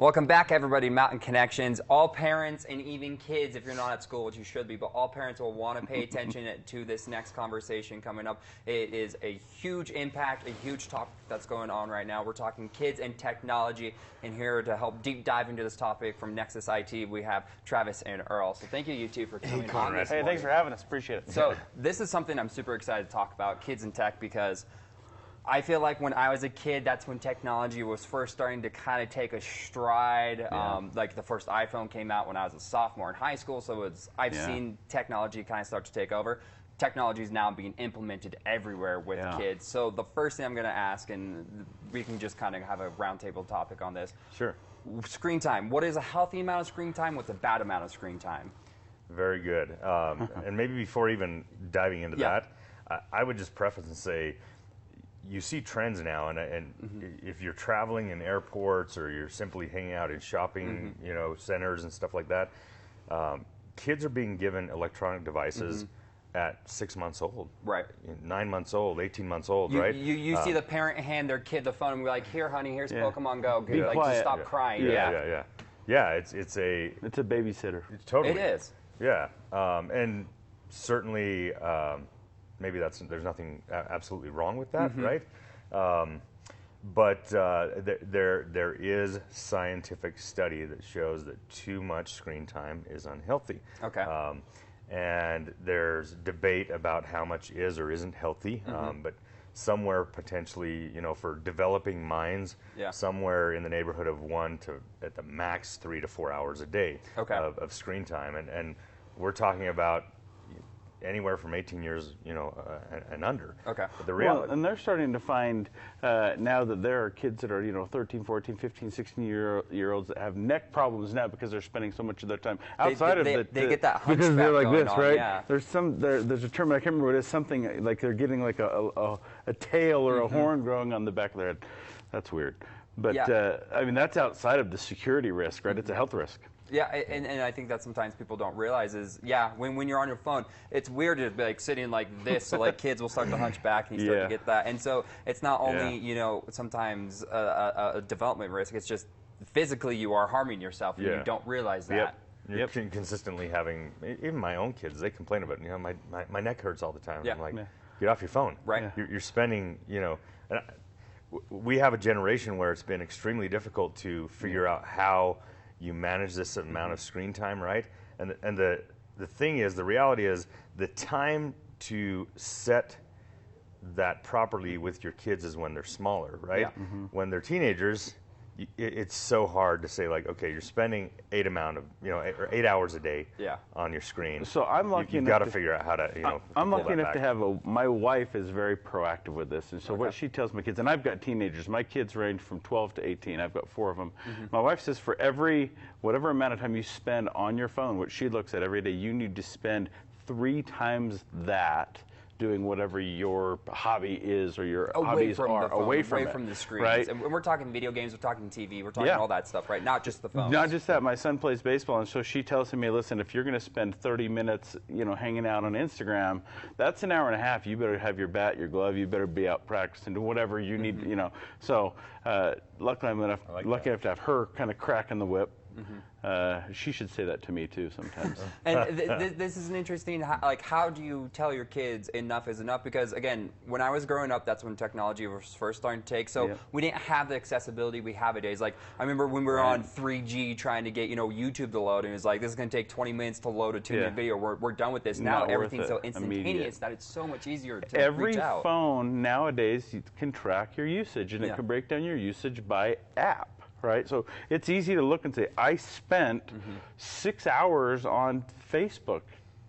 Welcome back, everybody. Mountain Connections. All parents and even kids, if you're not at school, which you should be, but all parents will want to pay attention to this next conversation coming up. It is a huge impact, a huge topic that's going on right now. We're talking kids and technology, and here to help deep dive into this topic from Nexus IT, we have Travis and Earl. So thank you two for coming on this Hey, thanks for having us. Appreciate it. So this is something I'm super excited to talk about, kids and tech, because I feel like when I was a kid, that's when technology was first starting to kind of take a stride. Like the first iPhone came out when I was a sophomore in high school, so I've seen technology kind of start to take over. Technology is now being implemented everywhere with kids. So the first thing I'm going to ask, and we can just kind of have a roundtable topic on this. Sure. Screen time. What is a healthy amount of screen time? What's a bad amount of screen time? Very good. And maybe before even diving into that, I would just preface and say, you see trends now, and if you're traveling in airports or you're simply hanging out in shopping, centers and stuff like that, kids are being given electronic devices at 6 months old, right? 9 months old, 18 months old, right? You see the parent hand their kid the phone and be like, "Here, honey, here's Pokemon Go. Be like, quiet. Just stop crying." Yeah. It's a babysitter. Totally. It is. Yeah, and certainly. Maybe there's nothing absolutely wrong with that, right? But there is scientific study that shows that too much screen time is unhealthy. Okay. And there's debate about how much is or isn't healthy, but somewhere potentially, for developing minds, somewhere in the neighborhood of 1 to at the max 3 to 4 hours a day of screen time, and we're talking about anywhere from 18 years, and under. Okay. But the reality, and they're starting to find now that there are kids that are 13, 14, 15, 16-year-olds that have neck problems now because they're spending so much of their time outside they get that hunchback because they're like going this, on, right? Yeah. There's a term I can't remember what it is. Something like they're getting like a tail or a horn growing on the back of their head. That's weird. But I mean, that's outside of the security risk, right? It's a health risk. Yeah, and I think that sometimes people don't realize is, when you're on your phone, it's weird to be like sitting like this, so like kids will start to hunch back and you start to get that. And so it's not only, sometimes a development risk, it's just physically you are harming yourself and you don't realize that. You're consistently having, even my own kids, they complain about, my neck hurts all the time. I'm like, get off your phone. Right. You're spending, and we have a generation where it's been extremely difficult to figure out how you manage this amount of screen time, right? And the thing is, the reality is, the time to set that properly with your kids is when they're smaller, right? Yeah. When they're teenagers, it's so hard to say, like, okay, you're spending 8 hours a day on your screen. So I'm lucky You've got to figure out how to, I'm pull lucky that enough back. to have my wife is very proactive with this, and so what she tells my kids, and I've got teenagers. My kids range from 12 to 18. I've got 4 of them. My wife says for whatever amount of time you spend on your phone, what she looks at every day, you need to spend 3 times that doing whatever your hobby is or your hobbies are, away from the screens. Right? And we're talking video games, we're talking TV, we're talking all that stuff, right? Not just the phone. Not just that. My son plays baseball, and so she tells me, listen, if you're going to spend 30 minutes, hanging out on Instagram, that's an hour and a half. You better have your bat, your glove. You better be out practicing, do whatever you need. So luckily, I'm lucky enough to have her kind of cracking the whip. She should say that to me too sometimes. And this is an interesting, how do you tell your kids enough is enough? Because again, when I was growing up, that's when technology was first starting to take. So we didn't have the accessibility we have nowadays. Like I remember when we were on 3G trying to get YouTube to load, and it was like, this is going to take 20 minutes to load a 2-minute video. We're done with this. Now everything's so instantaneous that it's so much easier to reach out. Every phone nowadays can track your usage, and it can break down your usage by app. Right, so it's easy to look and say, I spent 6 hours on Facebook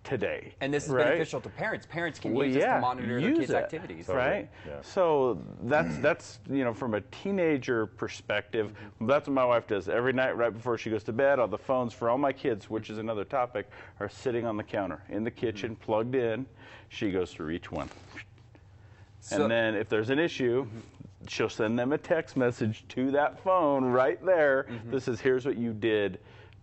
today. And this is beneficial to parents. Parents can use this to monitor their kids' activities. Right? Yeah. So that's from a teenager perspective, that's what my wife does. Every night right before she goes to bed, all the phones for all my kids, which is another topic, are sitting on the counter in the kitchen, plugged in. She goes through each one. And then if there's an issue, she'll send them a text message to that phone right there that says, here's what you did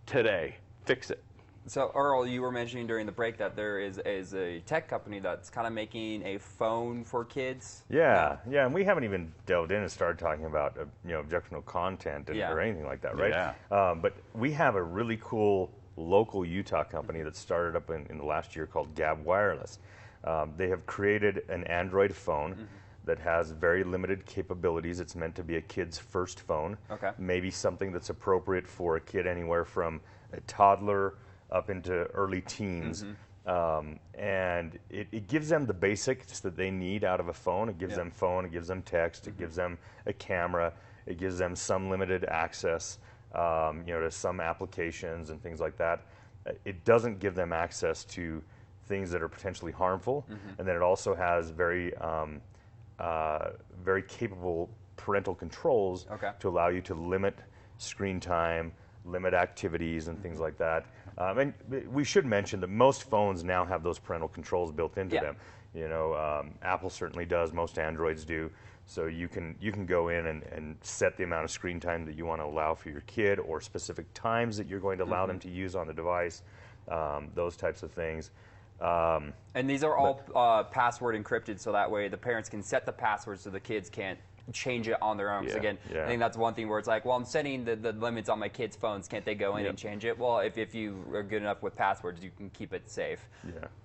today. Fix it. So, Earl, you were mentioning during the break that there is a tech company that's kind of making a phone for kids. Yeah, and we haven't even delved in and started talking about objectionable content or anything like that, right? Yeah. But we have a really cool local Utah company that started up in the last year called Gab Wireless. They have created an Android phone that has very limited capabilities. It's meant to be a kid's first phone. Okay. Maybe something that's appropriate for a kid anywhere from a toddler up into early teens. And it gives them the basics that they need out of a phone. It gives them phone, it gives them text, it gives them a camera, it gives them some limited access to some applications and things like that. It doesn't give them access to things that are potentially harmful. And then it also has very capable parental controls to allow you to limit screen time, limit activities and things like that. And we should mention that most phones now have those parental controls built into them. Apple certainly does, most Androids do. So you can go in and set the amount of screen time that you want to allow for your kid, or specific times that you're going to allow them to use on the device, those types of things. And these are all password encrypted, so that way the parents can set the passwords so the kids can't change it on their own. Because again, I think that's one thing where it's like, well, I'm setting the limits on my kids' phones. Can't they go in and change it? Well, if you are good enough with passwords, you can keep it safe.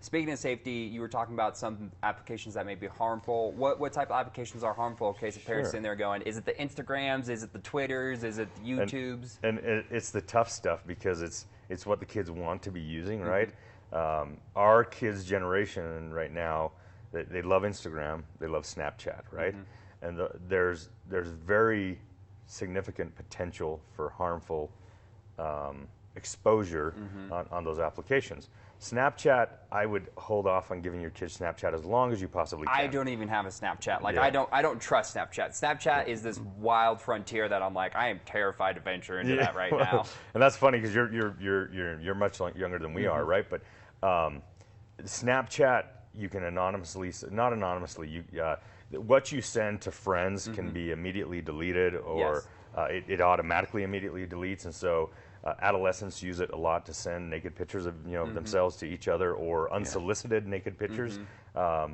Speaking of safety, you were talking about some applications that may be harmful. What type of applications are harmful in case of parents in there going, is it the Instagrams, is it the Twitters, is it the YouTubes? And it's the tough stuff because it's what the kids want to be using, right? Our kids' generation right now, they love Instagram, they love Snapchat, right? And there's very significant potential for harmful exposure on those applications. Snapchat, I would hold off on giving your kids Snapchat as long as you possibly can. I don't even have a Snapchat. Like I don't trust Snapchat. Snapchat is this wild frontier that I'm like, I am terrified to venture into that right now. And that's funny because you're much younger than we are, right? But Snapchat, you can not anonymously, what you send to friends can be immediately deleted, or it automatically immediately deletes. And so adolescents use it a lot to send naked pictures of themselves to each other, or unsolicited naked pictures,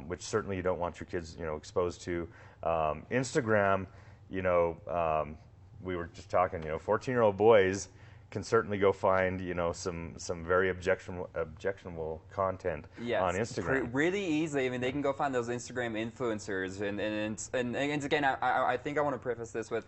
which certainly you don't want your kids exposed to. Instagram, we were just talking, 14-year-old boys can certainly go find some very objectionable content on Instagram. Really easily. I mean, they can go find those Instagram influencers, and again, I think I want to preface this with,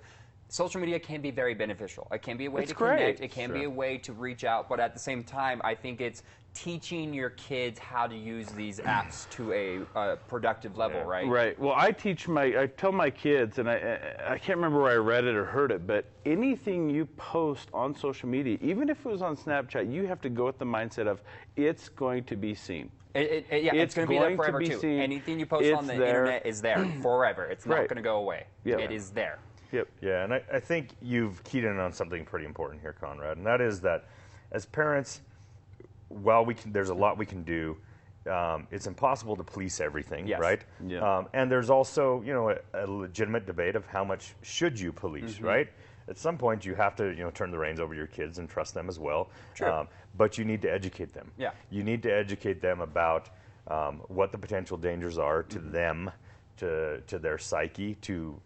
social media can be very beneficial. It can be a way to connect. It can be a way to reach out, but at the same time, I think it's teaching your kids how to use these apps to a productive level, right? Right. Well, I tell my kids, and I can't remember where I read it or heard it, but anything you post on social media, even if it was on Snapchat, you have to go with the mindset of it's going to be seen. It's going to be there forever too. Anything you post on the internet is there forever. It's not going to go away. It is there. Yeah, and I think you've keyed in on something pretty important here, Conrad, and that is that as parents, while there's a lot we can do, it's impossible to police everything, right? And there's also, a legitimate debate of how much should you police, right? At some point, you have to, turn the reins over to your kids and trust them as well. But you need to educate them. You need to educate them about what the potential dangers are to them, to their psyche, to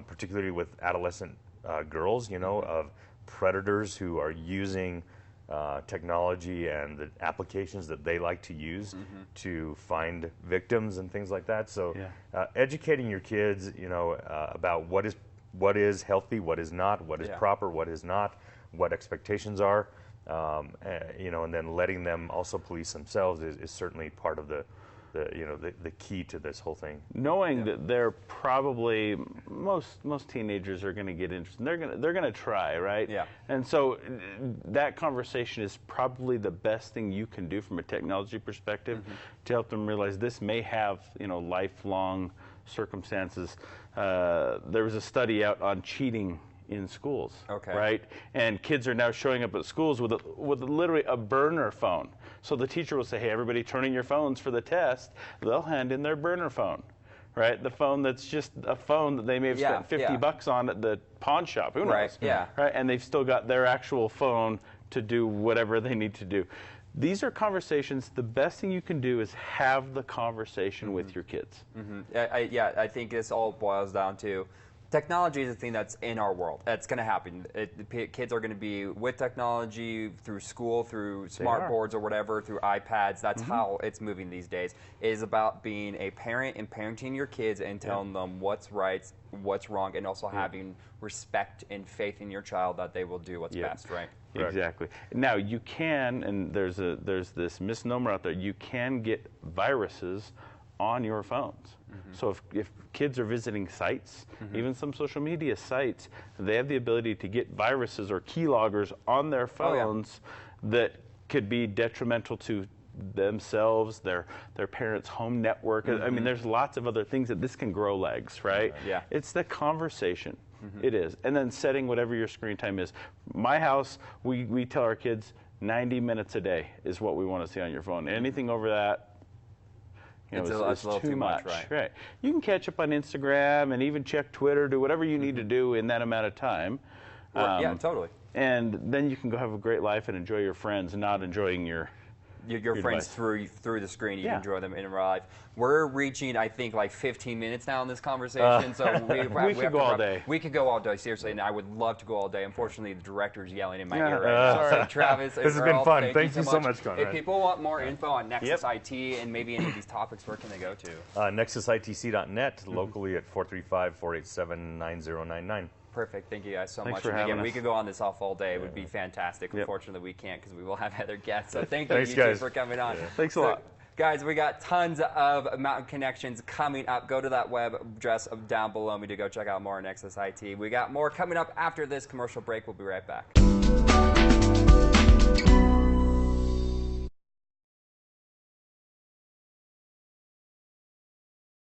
particularly with adolescent girls, of predators who are using technology and the applications that they like to use to find victims and things like that. So educating your kids, about what is healthy, what is not, what is proper, what is not, what expectations are, and then letting them also police themselves is certainly part of the key to this whole thing. Knowing that they're probably most teenagers are going to get interested. They're going to try, right? And so that conversation is probably the best thing you can do from a technology perspective to help them realize this may have lifelong circumstances. There was a study out on cheating in schools, right? And kids are now showing up at schools with literally a burner phone. So the teacher will say, hey, everybody turn in your phones for the test. They'll hand in their burner phone, right? The phone that's just a phone that they may have spent $50 on at the pawn shop. Who knows? Right? And they've still got their actual phone to do whatever they need to do. these are conversations. The best thing you can do is have the conversation with your kids. I think this all boils down to technology is a thing that's in our world. It's going to happen. Kids are going to be with technology through school, through smart boards or whatever, through iPads. That's how it's moving these days. It is about being a parent and parenting your kids and telling them what's right, what's wrong, and also having respect and faith in your child that they will do what's best, right? Exactly. Now you can, and there's this misnomer out there, you can get viruses on your phones. So if kids are visiting sites, even some social media sites, they have the ability to get viruses or keyloggers on their phones that could be detrimental to themselves, their parents' home network. I mean, there's lots of other things that this can grow legs, right? It's the conversation. It is. And then setting whatever your screen time is. My house, we tell our kids 90 minutes a day is what we want to see on your phone. Anything over that, it's a little too much. Right. You can catch up on Instagram and even check Twitter, do whatever you need to do in that amount of time. Yeah, totally. And then you can go have a great life and enjoy your friends, and not enjoying your friends through the screen. You enjoy them in real life. We're reaching, I think, like 15 minutes now in this conversation, so we could go all day. We could go all day, seriously, and I would love to go all day. Unfortunately, the director's yelling in my ear right now. Sorry, Travis. This has been fun. Thank you so much, Conrad. If people want more info on Nexus IT and maybe any of these topics, where can they go to? NexusITC.net, locally at 435-487-9099. Perfect. Thank you guys so much. For having us. We could go on this all day. It would be fantastic. Unfortunately, we can't because we will have other guests. So thank you two for coming on. Thanks a lot. Guys, we got tons of Mountain Connections coming up. Go to that web address down below me to go check out more on Nexus IT. We got more coming up after this commercial break. We'll be right back.